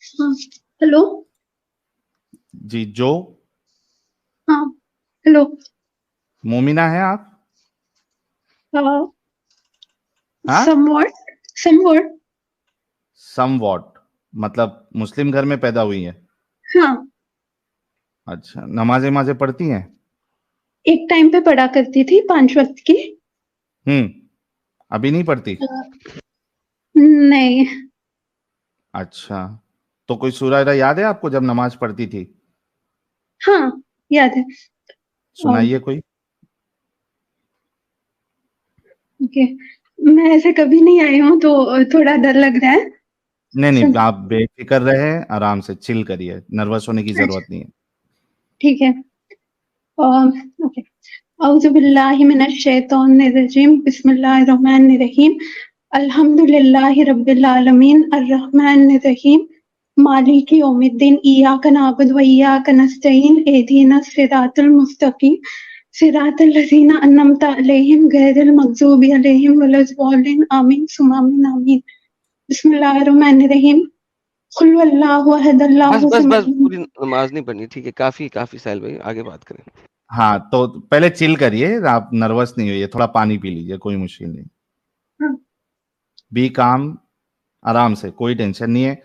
हाँ, हेलो। जी जो हाँ, हेलो। मोमिना है आप? हाँ, समवॉट। समवॉट। समवॉट मतलब मुस्लिम घर में पैदा हुई है? हाँ, अच्छा, नमाजें माजें पढ़ती हैं? एक टाइम पे पढ़ा करती थी 5 वक्त की। अभी नहीं पढ़ती? अ, नहीं। अच्छा, तो कोई सूरह याद है आपको जब नमाज पढ़ती थी? हाँ, याद है। सुनाइए कोई। ओके। मैं ऐसे कभी नहीं आई हूँ तो थोड़ा डर लग रहा है। नहीं नहीं, सुन। आप बेफिक्र रहे, आराम से चिल करिए, नर्वस होने की अच्छा, जरूरत नहीं है। ठीक है। ओके। औज़ु बिल्लाहि मिनश शैतानिर रजीम, बिस्मिल्लाहिर रहमानिर रहीम। अल्हम्दुलिल्लाहि रब्बिल आलमीन, अर्रहमानिर रहीम, मालिकि यौमिद्दीन, इय्याका नअबुदु व इय्याका नस्तईन, इहदिनस सिरातल मुस्तकीम, सिरातल लज़ीना अन्अमता अलैहिम, गैरिल मग़ज़ूबि अलैहिम वलज़्ज़ालिन, आमीन सुम्मा आमीन, आमीन। बिस्मिल्लाहिर रहमानिर रहीम। कुल हुवल्लाहु अहद, बस अल्लाहु बस बस समद। पूरी नमाज नहीं पढ़नी, ठीक है? काफी काफी साहिल भाई, आगे बात करें। हाँ, तो पहले चिल करिए, आप नर्वस नहीं होइए, थोड़ा पानी पी लीजिए, कोई मुश्किल नहीं। हाँ, बी काम, आराम से, कोई टेंशन नहीं है।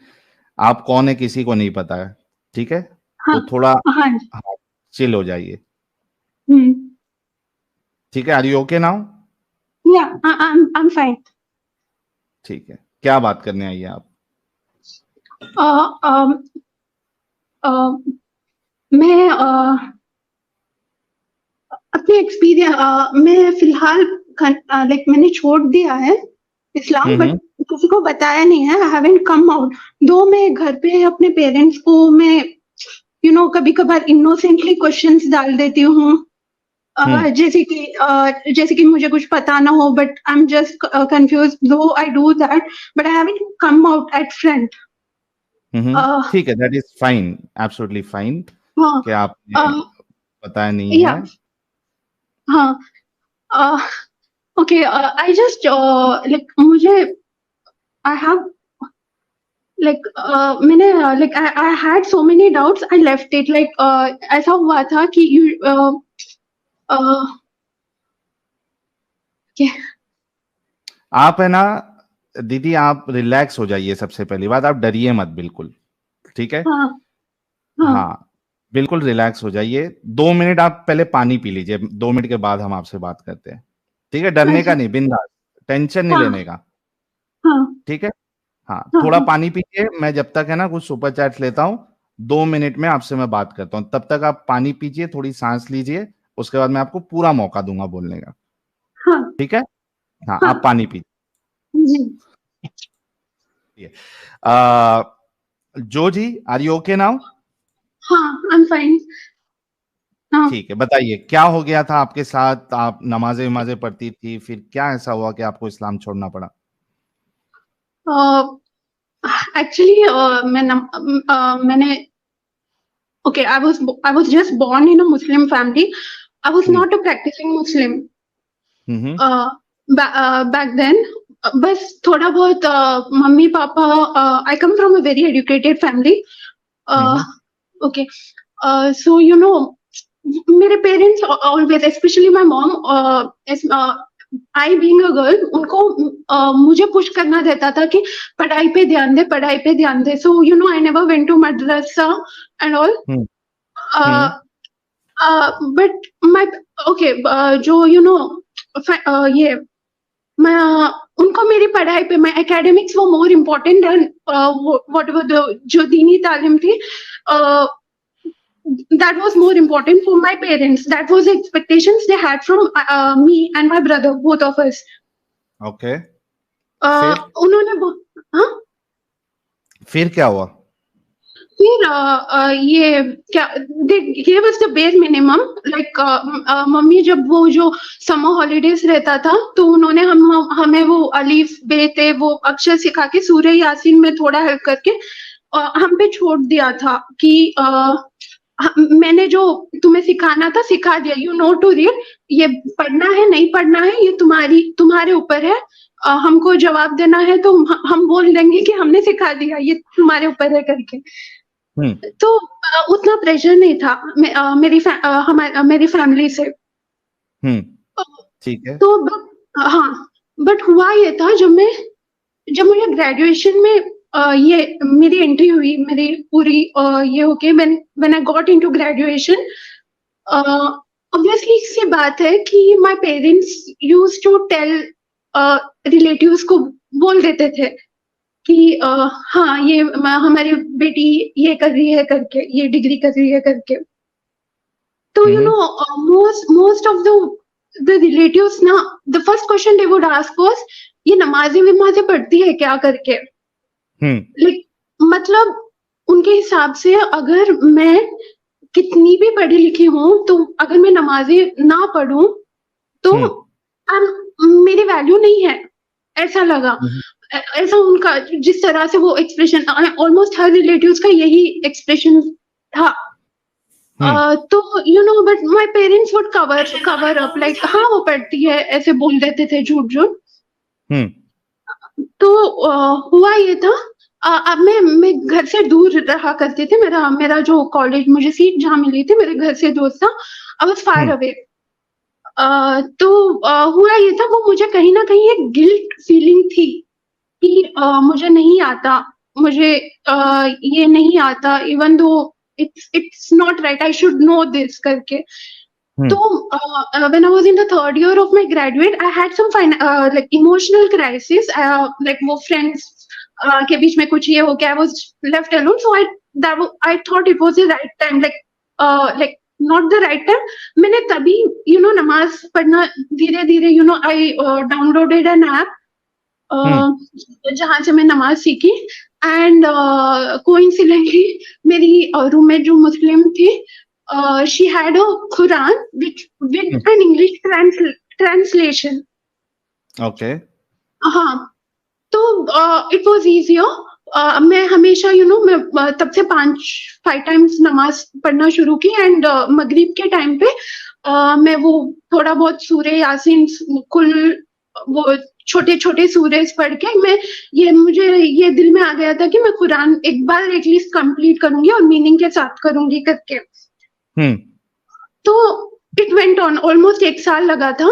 आप कौन है किसी को नहीं पता है, ठीक है? हाँ, तो थोड़ा, हाँ। हाँ, चिल हो जाइए, हुँ। ठीक है? Are you okay now? Yeah, I'm fine. ठीक है, क्या बात करने आई है आप? Uh, um, मैं अपने मैं फिलहाल लाइक मैंने छोड़ दिया है इस्लाम, बट हम्म। किसी को बताया नहीं है। आई हैवंट कम आउट। दो मैं घर पे अपने पेरेंट्स को मैं कभी कभार इनोसेंटली क्वेश्चंस डाल देती हूँ। हम्म। जैसे कि मुझे कुछ पता ना हो, but I am just confuse though I do that, but I haven't come out at front. ठीक है, that is fine, absolutely fine हाँ। कि आपने बताया नहीं या। है। हाँ। uh, okay. I just like मुझे आई हैव लाइक मैंने like I had so many doubts, I left it like ऐसा हुआ था कि यू आप है ना दीदी, आप रिलैक्स हो जाइए, सबसे पहली बात, आप डरिए मत बिल्कुल, ठीक है? हाँ, हाँ। हाँ, बिल्कुल रिलैक्स हो जाइए। 2 मिनट आप पहले पानी पी लीजिए, 2 मिनट के बाद हम आपसे बात करते हैं, ठीक है? डरने अच्छा। का नहीं, बिंदास, टेंशन नहीं हाँ, लेने का, हाँ, ठीक है? हाँ, हाँ, थोड़ा हाँ, पानी पीजिए, मैं जब तक है ना कुछ सुपर चैट्स लेता हूँ, 2 मिनट में आपसे मैं बात करता हूँ, तब तक आप पानी पीजिए, थोड़ी सांस लीजिए, उसके बाद मैं आपको पूरा मौका दूंगा बोलने का, हाँ, ठीक है? हाँ, हाँ। आप पानी पीजिए। जी। आ, जो जी, आर यू ओके नाउ? हाँ, आई एम फाइन। हाँ। ठीक है, बताइए क्या हो गया था आपके साथ? आप नमाजें वमाजें पढ़ती थी, फिर क्या ऐसा हुआ कि आपको इस्लाम छोड़ना पड़ा? एक्चुअली मैंने okay, I was just born in a Muslim family. I was hmm. not a practicing Muslim hmm. back then. बस थोड़ा बहुत mummy papa, I come from a very educated family. Hmm. Okay. So मेरे parents always, specially my mom, I being a girl, उनको मुझे push करना रहता था कि पढ़ाई पे ध्यान दे, पढ़ाई पे ध्यान दे। So I never went to मदरसा and all. Hmm. Hmm. But my okay, जो ये मैं उनको मेरी पढ़ाई पे, माय एकेडमिक्स वो more important then what ever जो दीनी तालीम थी। that was more important for my parents. That was the expectations they had from me and my brother, both of us. Okay, फिर उन्होंने हाँ। फिर क्या हुआ? फिर ये क्या, they give us the bare minimum. Like mummy जब वो जो समर हॉलीडेज रहता था तो उन्होंने हमें वो अलीफ बे ते वो अक्षर सिखा के सूर्य यासीन में थोड़ा हेल्प करके हम पे छोड़ दिया था कि मैंने जो तुम्हें सिखाना था सिखा दिया, यू नो टू रीड। ये पढ़ना है नहीं पढ़ना है ये तुम्हारे ऊपर है। हमको जवाब देना है तो हम बोल देंगे कि हमने सिखा दिया, ये तुम्हारे ऊपर है करके। तो उतना प्रेशर नहीं था मेरी फैमिली से। ठीक है। तो हाँ, बट हुआ ये था जब मुझे ग्रेजुएशन में ये मेरी एंट्री हुई, मेरी पूरी ये होके when I got into graduation, obviously सी बात है कि my parents used to tell relatives को बोल देते थे कि हाँ ये हमारी बेटी ये कर रही है करके, ये डिग्री कर रही है करके। तो you know most of the relatives ना, the first question they would ask was ये नमाज़ें पढ़ती है क्या करके। मतलब उनके हिसाब से अगर मैं कितनी भी पढ़ी लिखी हूँ तो अगर मैं नमाज़ें ना पढ़ूं तो मेरी वैल्यू नहीं है, ऐसा लगा। ऐसा उनका जिस तरह से वो एक्सप्रेशन, ऑलमोस्ट हर रिलेटिव्स का यही एक्सप्रेशन था। तो you no but my parents would cover up like हाँ वो पढ़ती है, ऐसे बोल देते थे झूठ। तो हुआ ये था, अब मैं घर से दूर रहा करती थी। मेरा जो कॉलेज, मुझे सीट जहाँ मिली थी मेरे घर से दूर था, आई वाज फार अवे। तो हुआ ये था, वो मुझे कहीं ना कहीं एक गिल्ट फीलिंग थी कि मुझे नहीं आता, मुझे ये नहीं आता, even though it's not right, I should know this करके। तो when I was in the third year of my graduate, I had some like emotional crisis, like वो friends के बीच में कुछ ये हो गया, I was left alone, so I thought it was the right time, like not the right time। मैंने तभी नमाज पढ़ना धीरे धीरे I downloaded an app जहाँ से मैं नमाज सीखी। एंड कोइंसिडेंटली मेरी रूममेट जो मुस्लिम थी, she had a Quran with an English translation. Okay. हाँ, तो इट वाज इजियर। मैं हमेशा मैं तब से 5 टाइम्स नमाज पढ़ना शुरू की। एंड मगरिब के टाइम पे मैं वो थोड़ा बहुत सूरे यासीन, कुल वो छोटे छोटे सूरज पढ़ के मुझे ये दिल में आ गया था कि मैं कुरान एक बार एटलीस्ट कंप्लीट करूंगी और मीनिंग के साथ करूंगी करके। तो इट वेंट ऑन, ऑलमोस्ट 1 साल लगा था।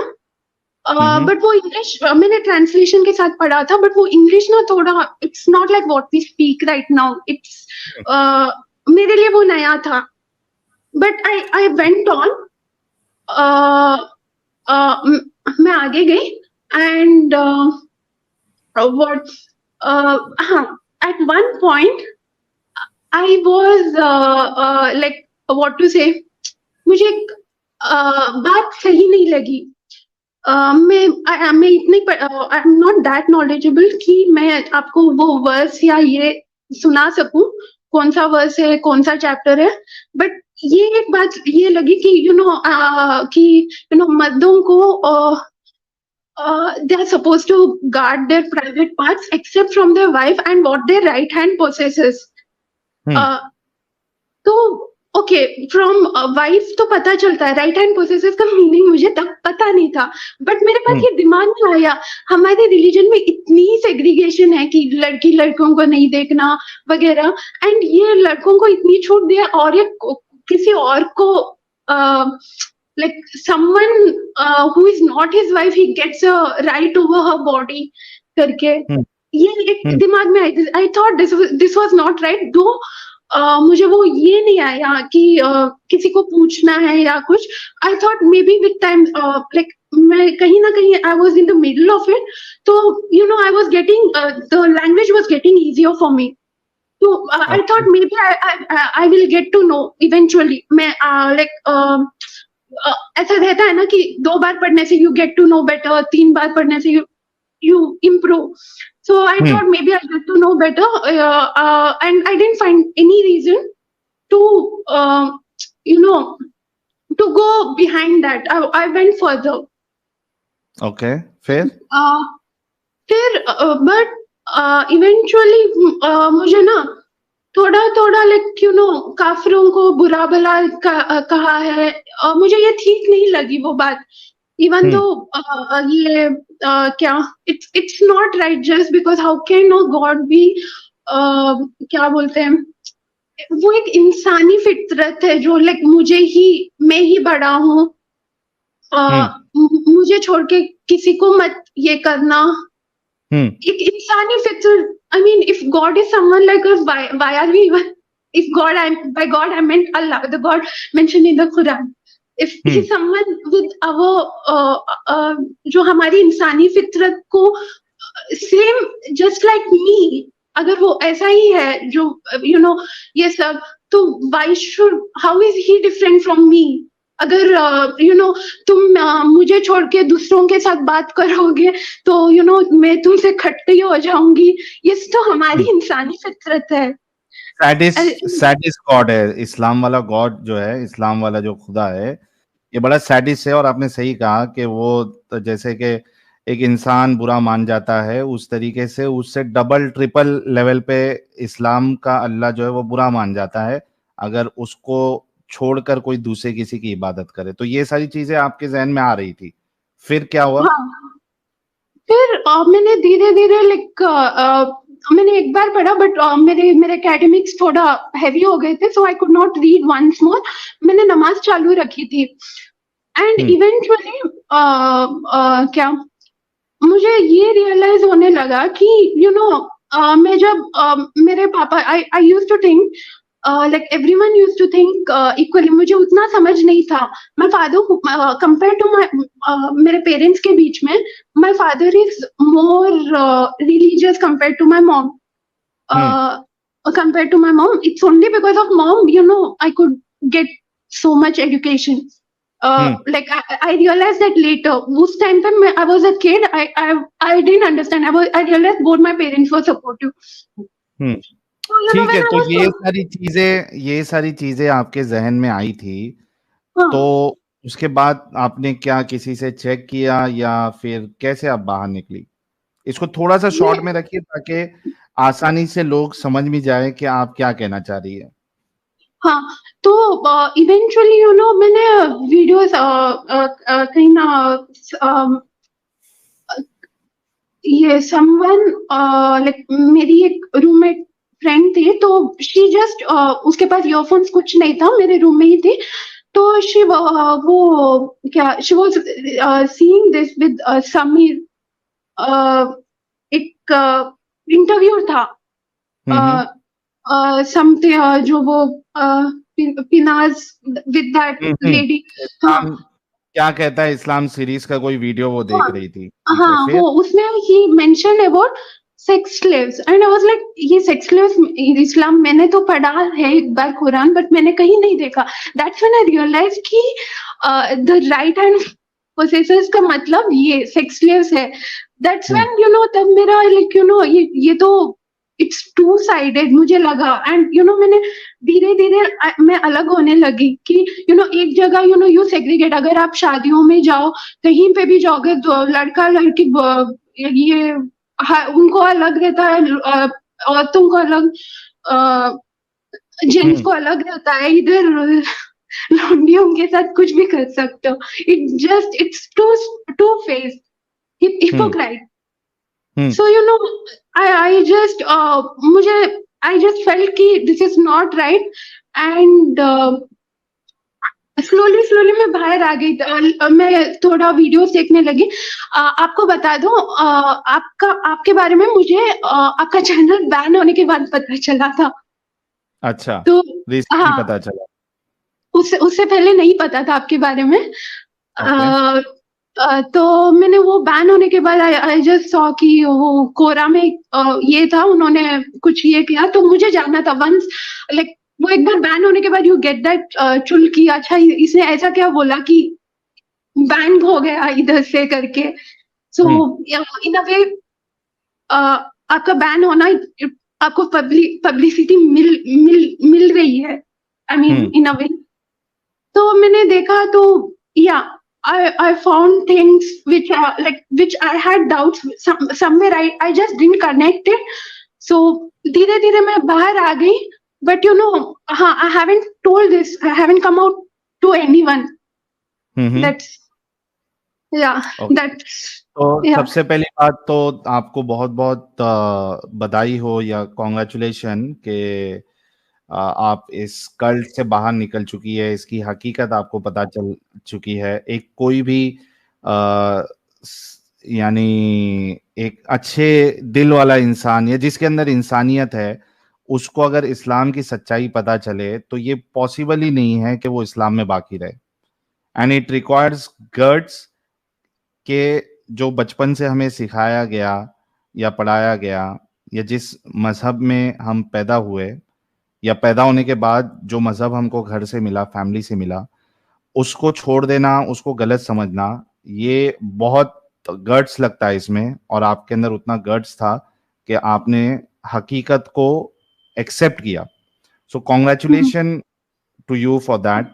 बट वो इंग्लिश मैंने ट्रांसलेशन के साथ पढ़ा था, बट वो इंग्लिश ना थोड़ा, it's not like what we speak right now, it's मेरे लिए वो नया था। बट आई वेंट ऑन, मैं आगे गई। And at one point I was like what to say, मुझे बात सही नहीं लगी। मैं इतनी आई एम नॉट दैट नॉलेजेबल कि मैं आपको वो वर्स या ये सुना सकूं, कौन सा वर्स है, कौन सा चैप्टर है। बट ये एक बात ये लगी कि मर्दों को they are supposed to guard their private parts except from their wife and what their right hand possesses। तो ओके, फ्रॉम वाइफ तो पता चलता है, राइट हैंड पोसेसेस का मीनिंग मुझे तब पता नहीं था। बट मेरे पास ये दिमाग में आया, हमारे रिलीजन में इतनी सेग्रीगेशन है कि लड़की लड़कों को नहीं देखना वगैरह, एंड ये लड़कों को इतनी छूट दिया और ये किसी और को like someone who is not his wife, he gets a right over her body करके। ये एक दिमाग में आई, I thought this was not right। दो मुझे वो ये नहीं आया कि किसी को पूछना है या कुछ। I thought maybe with time like मैं कहीं ना कहीं I was in the middle of it, तो I was getting the language was getting easier for me। तो I thought maybe I will get to know eventually। मैं like ऐसा रहता है ना कि 2 बार पढ़ने से you get to know better, 3 बार पढ़ने से you improve. So I thought maybe I get to know better, and I didn't find any reason to to go behind that. I went further. Okay, फिर but eventually मुझे ना थोड़ा like काफिरों को बुरा भला कहा है, मुझे ये ठीक नहीं लगी वो बात even though ये क्या it's not right just because how can a God be क्या बोलते हैं, वो एक इंसानी फितरत है जो लाइक मैं ही बड़ा हूँ, मुझे छोड़ के किसी को मत ये करना, एक इंसानी फितरत. I mean, if God is someone like us, why are we even? If God, by God I meant Allah, the God mentioned in the Quran. If he's someone with our जो हमारी इंसानी फितरत को same just like me, अगर वो ऐसा ही है जो ये सब, तो how is he different from me? अगर तुम मुझे छोड़ के दूसरों के साथ बात करोगे तो मैं तुमसे खट्टी हो जाऊंगी, ये तो हमारी इंसानी फितरत है. सैडिस्ट गॉड है इस्लाम वाला. गॉड जो है, इस्लाम वाला जो खुदा है, ये बड़ा सैडिस्ट है. और आपने सही कहा कि वो तो जैसे कि एक इंसान बुरा मान जाता है, उस तरीके से उससे डबल ट्रिपल लेवल पे इस्लाम का अल्लाह जो है वो बुरा मान जाता है अगर उसको छोड़कर कोई दूसरे किसी की इबादत करे. तो ये सारी चीजें आपके जहन में आ रही थी, फिर क्या हुआ? हाँ, फिर मैंने धीरे धीरे मैंने एक बार पढ़ा बट मेरे एकेडमिक्स थोड़ा हैवी हो गए थे, so I could not read once more. मैंने नमाज चालू रखी थी एंड इवेंचुअली क्या मुझे ये रियलाइज होने लगा कि मैं जब मेरे पापा I used to think like everyone used to think equally. मुझे उतना समझ नहीं था. My father compared to मेरे पेरेंट्स के बीच में, my father is more religious compared to my mom. Compared to my mom, it's only because of mom, I could get so much education. Like I realized that later. उस time पे I was a kid. I didn't understand. I realized both my parents were supportive. ठीक है. तो ये सारी चीजें आपके जहन में आई थी. तो उसके बाद आपने क्या किसी से चेक किया या फिर कैसे आप बाहर निकली? इसको थोड़ा सा शॉर्ट में रखिए ताकि आसानी से लोग समझ में जाए कि आप क्या कहना चाह रही है. हाँ, तो इवेंचुअली मैंने वीडियोस कहीं ना ये समवन लाइक मेरी एक रूममेट फ्रेंड थी, तो शी जस्ट उसके पास ईयरफोन्स कुछ नहीं था, मेरे रूम में ही थी. तो she she was seeing this with Sameer. एक इंटरव्यू था समथिंग जो वो पिनाज विद दैट लेडी. क्या कहता है इस्लाम सीरीज का कोई वीडियो वो देख रही थी. हाँ, वो उसमें ही mention about sex slaves and I was like ये सेक्स स्लेव्स इस्लाम मैंने तो पढ़ा है एक बार कुरान, बट मैंने कहीं नहीं देखा. दैट्स व्हेन आई रियलाइज कि द राइट हैंड पोसेसर्स का मतलब ये सेक्स स्लेव्स है. दैट्स व्हेन तब मेरा लाइक ये तो इट्स टू साइडेड मुझे लगा. एंड मैंने धीरे धीरे मैं अलग होने लगी कि एक जगह यू सेग्रीगेट. अगर आप शादियों में जाओ, कहीं पे भी जाओगे, लड़का लड़की ये उनको अलग रहता है, औरतों को अलग, जेंट्स को अलग रहता है. इधर लौंडियों के साथ कुछ भी कर सकते हो. It's two face hypocrite. So I just felt कि this is not right and slowly मैं बाहर आ गई. मैं थोड़ा वीडियोस देखने लगी. आपको बता दूं, आपके बारे में मुझे आपका चैनल बैन होने के बाद पता चला था. अच्छा, तो हाँ, पता चला. उससे पहले नहीं पता था आपके बारे में. तो मैंने वो बैन होने के बाद आई जस्ट सॉ कि वो कोरा में ये था, उन्होंने कुछ ये किया, तो मुझे जानना था वंस लाइक वो एक बार बैन होने के बाद यू गेट दैट चुल की अच्छा इसने ऐसा क्या बोला कि बैन हो गया इधर से करके. सो इन अ वे आपका बैन होना आपको पब्लिसिटी मिल रही है. आई मीन इन अ वे. तो मैंने देखा तो या I found things which I had doubts somewhere. I just didn't connect it. So धीरे धीरे मैं बाहर आ गई. But हाँ, I haven't told this. I haven't come out to anyone. Yeah, Okay. that's तो yeah. सबसे पहली बात तो आपको बहुत बहुत बधाई हो या कॉन्ग्रेचुलेशन कि आप इस कल्ट से बाहर निकल चुकी है, इसकी हकीकत आपको पता चल चुकी है। एक कोई भी यानी एक अच्छे दिल वाला इंसान या जिसके अंदर इंसानियत है, उसको अगर इस्लाम की सच्चाई पता चले तो ये पॉसिबल ही नहीं है कि वो इस्लाम में बाकी रहे। एंड इट रिक्वायर्स गट्स के जो बचपन से हमें सिखाया गया या पढ़ाया गया या जिस मजहब में हम पैदा हुए या पैदा होने के बाद जो मजहब हमको घर से मिला, फैमिली से मिला, उसको छोड़ देना, उसको गलत समझना, ये बहुत गट्स लगता है इसमें। और आपके अंदर उतना गट्स था कि आपने हकीकत को एक्सेप्ट किया। So congratulation to you for that.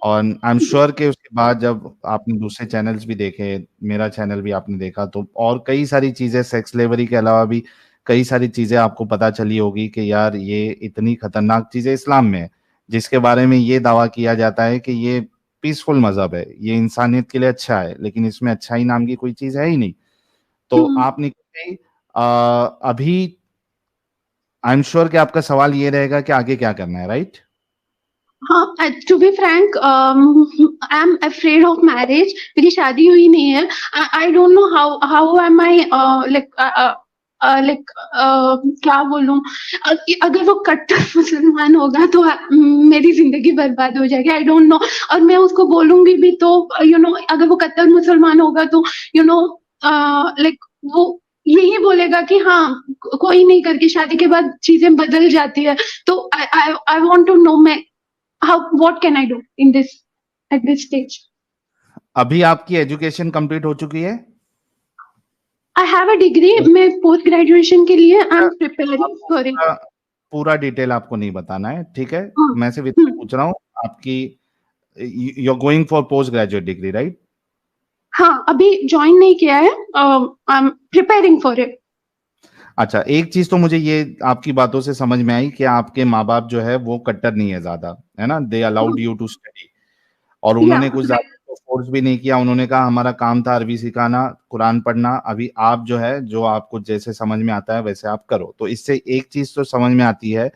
और आई एम श्योर कि उसके बाद जब आपने दूसरे चैनल्स भी देखे, मेरा चैनल भी आपने देखा, तो और कई सारी चीजें, सेक्स स्लेवरी के अलावा भी कई सारी चीजें आपको पता चली होगी कि यार ये इतनी खतरनाक चीजें इस्लाम में है, जिसके बारे में ये दावा किया जाता है कि ये पीसफुल मजहब है, ये इंसानियत के लिए अच्छा है, लेकिन इसमें अच्छाई नाम की कोई चीज है ही नहीं। तो आप निकल गई। अभी आई एम श्योर कि आपका सवाल ये रहेगा कि आगे क्या करना है, राइट? हाँ, to be frank, I am afraid of marriage. मेरी शादी हुई नहीं है। I don't know how am I like क्या बोलूं, अगर वो कट्टर मुसलमान होगा तो मेरी जिंदगी बर्बाद हो जाएगी। आई डोंट नो। और मैं उसको बोलूंगी भी तो अगर वो कट्टर मुसलमान होगा तो लाइक वो यही बोलेगा कि हाँ कोई नहीं करके शादी के बाद चीजें बदल जाती है। तो आई वांट टू नो मैं what can I do in this at this stage? अभी आपकी एजुकेशन कंप्लीट हो चुकी है? I have a degree. मैं पोस्ट ग्रेजुएशन के लिए आई एम प्रिपेयरिंग फॉर इट। पूरा डिटेल आपको नहीं बताना है, ठीक है? मैं सिर्फ इतना पूछ रहा हूँ, आपकी you are going for post graduate degree, right? हाँ, अभी ज्वाइन नहीं किया है। I am preparing for it. अच्छा, एक चीज तो मुझे ये आपकी बातों से समझ में आई कि आपके माँ बाप जो है वो कट्टर नहीं है ज्यादा, है ना? They allowed you to study, और उन्होंने कुछ ज्यादा फोर्स भी नहीं किया। उन्होंने कहा हमारा काम था अरबी सिखाना, कुरान पढ़ना, अभी आप जो है जो आपको जैसे समझ में आता है वैसे आप करो। तो इससे एक चीज तो समझ में आती है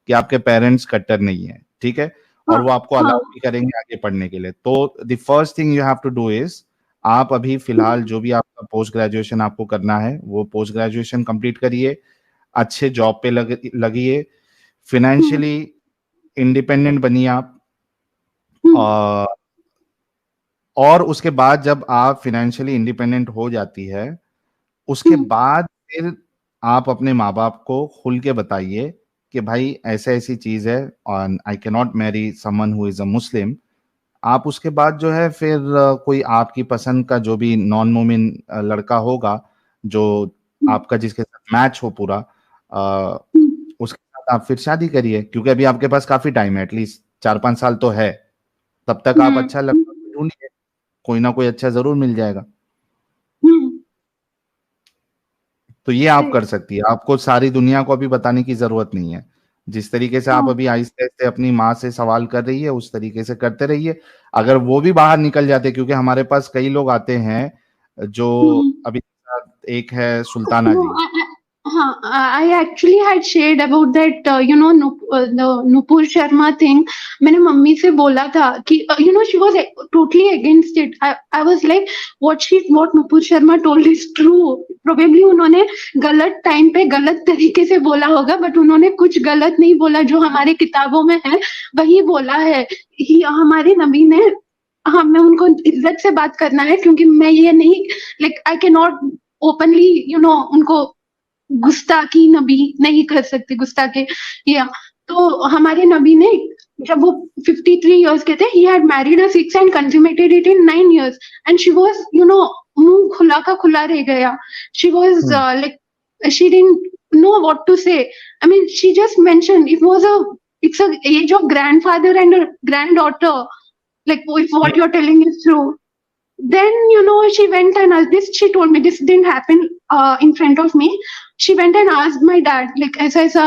कि आपके पेरेंट्स कट्टर नहीं है, ठीक है? और वो आपको अलाउ भी करेंगे आगे पढ़ने के लिए। तो the first thing you have to do is, आप अभी फिलहाल जो भी आपका पोस्ट ग्रेजुएशन आपको करना है वो पोस्ट ग्रेजुएशन कंप्लीट करिए, अच्छे जॉब पे लगिए, फाइनेंशियली इंडिपेंडेंट बनिए आप। और उसके बाद जब आप फाइनेंशियली इंडिपेंडेंट हो जाती है, उसके बाद फिर आप अपने माँ बाप को खुल के बताइए कि भाई ऐसा ऐसी चीज है और I can not marry someone who is a Muslim. आप उसके बाद जो है फिर कोई आपकी पसंद का जो भी नॉन मोमिन लड़का होगा जो आपका जिसके साथ मैच हो पूरा, उसके साथ आप फिर शादी करिए, क्योंकि अभी आपके पास काफी टाइम है, एटलीस्ट 4-5 साल तो है। तब तक आप अच्छा लड़का ढूंढिए, कोई ना कोई अच्छा जरूर मिल जाएगा। तो ये आप कर सकती है, आपको सारी दुनिया को अभी बताने की जरूरत नहीं है। जिस तरीके से आप अभी आहिस्ते आहिस्ते अपनी माँ से सवाल कर रही है उस तरीके से करते रहिए। अगर वो भी बाहर निकल जाते, क्योंकि हमारे पास कई लोग आते हैं जो अभी एक है सुल्ताना जी। I actually had shared about that, the Nupur Sharma thing. मैंने मम्मी से बोला था कि she was totally against it. I was like, what Nupur Sharma told is true. Probably उन्होंने गलत टाइम पे गलत तरीके से बोला होगा, बट उन्होंने कुछ गलत नहीं बोला, जो हमारे किताबों में है वही बोला है। हमारे नबी ने, हमें उनको इज्जत से बात करना है, क्योंकि मैं ये नहीं I cannot openly उनको गुस्ताखी नबी नहीं कर सकते, गुस्ताखी। या तो हमारे नबी ने जब वो 53 years के थे, he had married a 6 and consummated it in 9 years, and she was मुंह खुला का खुला रह गया। She was she didn't know what to say. I mean, she just mentioned it's a age of grandfather and a granddaughter, like if what you're telling is true. Then she went and asked this. She told me this didn't happen in front of me. She went and asked my dad, like ऐसा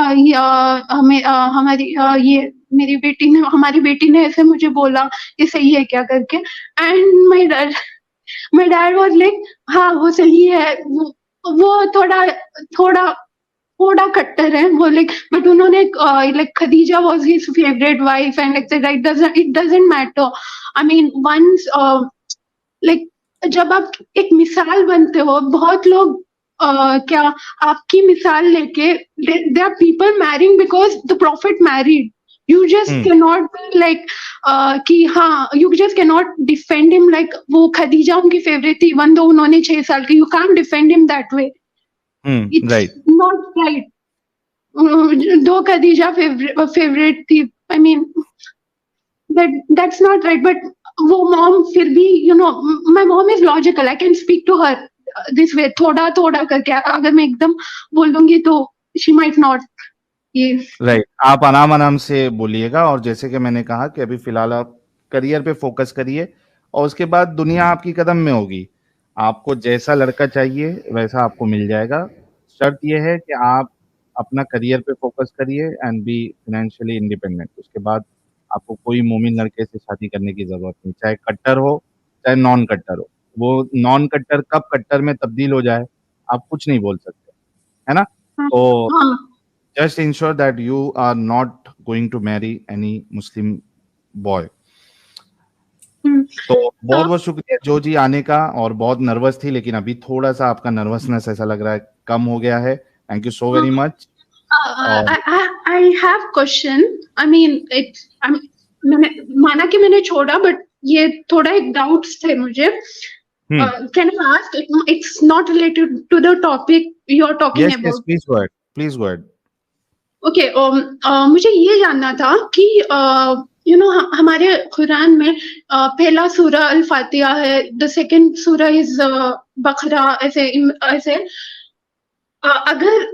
हमारी ये मेरी बेटी ने, हमारी बेटी ने ऐसे मुझे बोला, ये सही है क्या करके। And my dad My dad was like, हाँ वो सही है, वो थोड़ा कट्टर है वो, लाइक बट उन्होंने like Khadija was his favourite wife and like it doesn't matter. I mean once like जब आप एक मिसाल बनते हो, बहुत लोग क्या आपकी मिसाल लेके, they are people marrying because the prophet married. You just can not be like कि हाँ, you just can not defend him like वो खदीजा उनकी फेवरेट थी वन दो उन्होंने 6 साल की, you can't defend him that way, it's not right. दो खदीजा फेवरेट थी, I mean that's not right, but वो मॉम फिर भी my mom is logical, I can speak to her this way, थोड़ा थोड़ा करके। अगर मैं एकदम बोल दूंगी तो she might not। ये राइट, आप आराम से बोलिएगा, और जैसे कि मैंने कहा कि अभी फिलहाल आप करियर पे फोकस करिए और उसके बाद दुनिया आपकी कदम में होगी। आपको जैसा लड़का चाहिए वैसा आपको मिल जाएगा। शर्त यह है कि आप अपना करियर पे फोकस करिए एंड बी फाइनेंशियली इंडिपेंडेंट। उसके बाद आपको कोई मोमिन लड़के से शादी करने की जरूरत नहीं, चाहे कट्टर हो चाहे नॉन कट्टर हो। वो नॉन कट्टर कब कट्टर में तब्दील हो जाए आप कुछ नहीं बोल सकते, है ना? तो just ensure that you are not going to marry any Muslim boy। तो बहुत बहुत शुक्रिया जो जी आने का, और बहुत नर्वस थी लेकिन अभी थोड़ा सा आपका नर्वसनेस ऐसा लग रहा है कम हो गया है। Thank you so very much. I have question, I mean मैंने माना कि मैंने छोड़ा, बट ये थोड़ा एक डाउट्स थे मुझे। Can I ask? It's not related to the topic you're talking yes, about. Yes, please go ahead। Okay, मुझे ये जानना था कि हमारे कुरान में पहला सूरा अल फातिहा है, द सेकंड सूरा इज बकरा, ऐसे अगर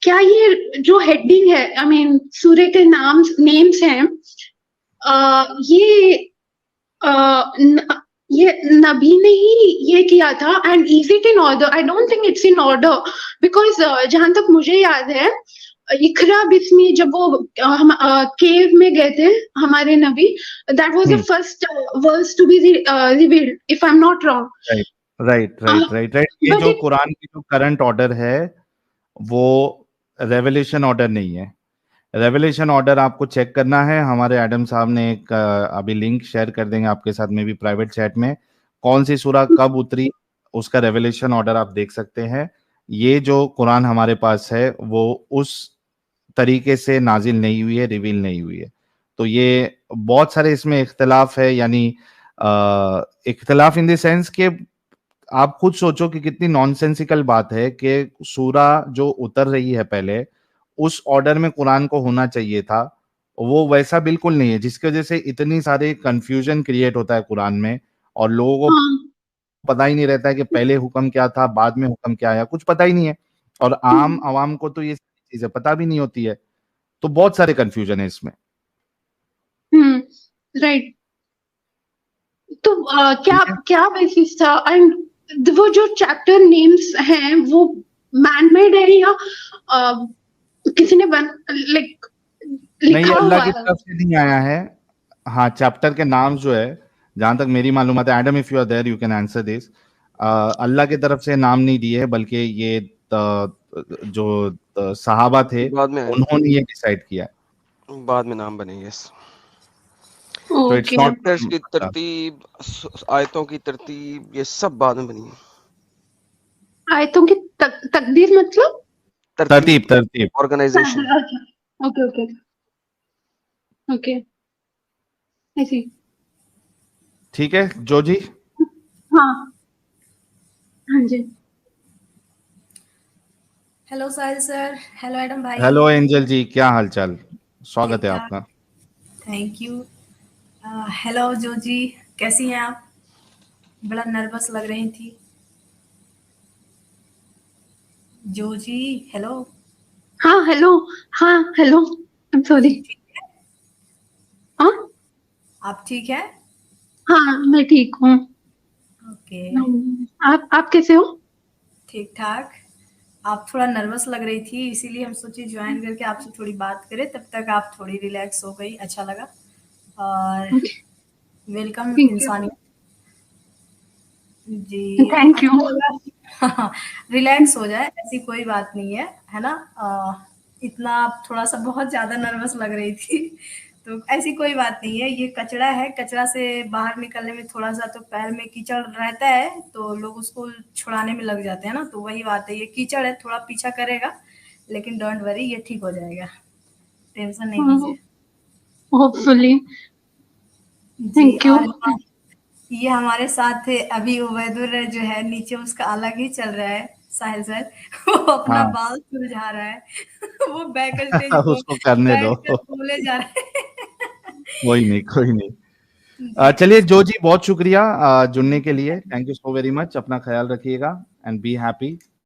क्या ये जो हेडिंग है, आई मीन सूर्य के नेम्स हैं, ये नबी ने ही ये किया था, and is it in order? I don't think it's in order, because जहां तक मुझे याद है, इकरा बिस्मी जब वो केव में गए थे हमारे नबी, that was the first verse to be revealed, if I am not wrong. Right. ये जो कुरान की जो करंट ऑर्डर है वो रेवलेशन ऑर्डर नहीं है। रेवलेशन ऑर्डर आपको चेक करना है। हमारे एडम साहब ने एक अभी लिंक शेयर कर देंगे आपके साथ में भी प्राइवेट चैट में, कौन सी सूरा कब उतरी उसका रेवलेशन ऑर्डर आप देख सकते हैं। ये जो कुरान हमारे पास है वो उस तरीके से नाजिल नहीं हुई है, रिवील नहीं हुई है। तो ये बहुत सारे इसमें इख्तिलाफ है, यानी इख्तिलाफ इन द सेंस कि आप खुद सोचो कि कितनी नॉनसेंसिकल बात है कि सूरा जो उतर रही है पहले उस ऑर्डर में कुरान को होना चाहिए था, वो वैसा बिल्कुल नहीं है, जिसकी वजह से इतनी सारे कंफ्यूजन क्रिएट होता है कुरान में, और लोगों को पता ही नहीं रहता है कि पहले हुक्म क्या था बाद में हुक्म क्या आया, कुछ पता ही नहीं है। और आम आवाम को तो ये चीजें पता भी नहीं होती है, तो बहुत सारे कंफ्यूजन है इसमें। राइट। तो क्या बेसिस था? एंड वो जो चैप्टर नेम्स हैं वो मैनमेड है या किसी ने लाइक नहीं, अल्लाह की तरफ से नहीं आया है। हाँ, चैप्टर के नाम जो है, जहां तक मेरी मालूमात है, Adam if you are there you can answer this, अल्लाह की तरफ से नाम नहीं दिए, बल्कि ये जो सहाबा थे उन्होंने ये डिसाइड किया, बाद में नाम बने। यस, तो इट्स नॉट की तरतीब, आयतों की तरतीब, ये सब बाद में बनी है। आयतों की तकदीर मतलब तरतीब ऑर्गेनाइजेशन। ओके ऐसी। ठीक है जो जी। हाँ जी। हेलो साहिल सर, हेलो एडम भाई। हेलो एंजल जी, क्या हालचाल? स्वागत है आपका। Thank you. हेलो जो जी, कैसी हैं आप? बड़ा नर्वस लग रही थी जो जी। हेलो। हाँ हेलो। I am sorry. हाँ, आप ठीक है? हाँ मैं ठीक हूँ। ओके। आप कैसे हो? ठीक ठाक। आप थोड़ा नर्वस लग रही थी, इसीलिए हम सोचे ज्वाइन करके आपसे थोड़ी बात करें, तब तक आप थोड़ी रिलैक्स हो गई, अच्छा लगा। और वेलकम इंसानियत। जी थैंक यू। रिलैक्स हो जाए, ऐसी कोई बात नहीं है ना। इतना आप थोड़ा सा बहुत ज्यादा नर्वस लग रही थी, तो ऐसी कोई बात नहीं है। ये कचरा है, कचरा से बाहर निकलने में थोड़ा सा तो पैर में कीचड़ रहता है, तो लोग उसको छुड़ाने में लग जाते हैं ना, तो वही बात है। ये कीचड़ है, थोड़ा पीछा करेगा, लेकिन डोंट वरी, ये ठीक हो जाएगा, टेंशन नहीं लीजिए। होपफुली। जी। Thank you. और ये हमारे साथ थे अभी उबैदुर जो है, नीचे उसका अलग ही चल रहा है, साहिल सर। वो अपना हाँ बाल सुलझा रहा है। वो बैक स्टेज उसको करने दो। बैठ कर बोले जा रहे हैं। कोई नहीं, कोई नहीं। जी। चलिए जो जी, बहुत शुक्रिया जुड़ने के लिए। Thank you so very much. अपना ख्याल रखिएगा एंड बी हैप्पी।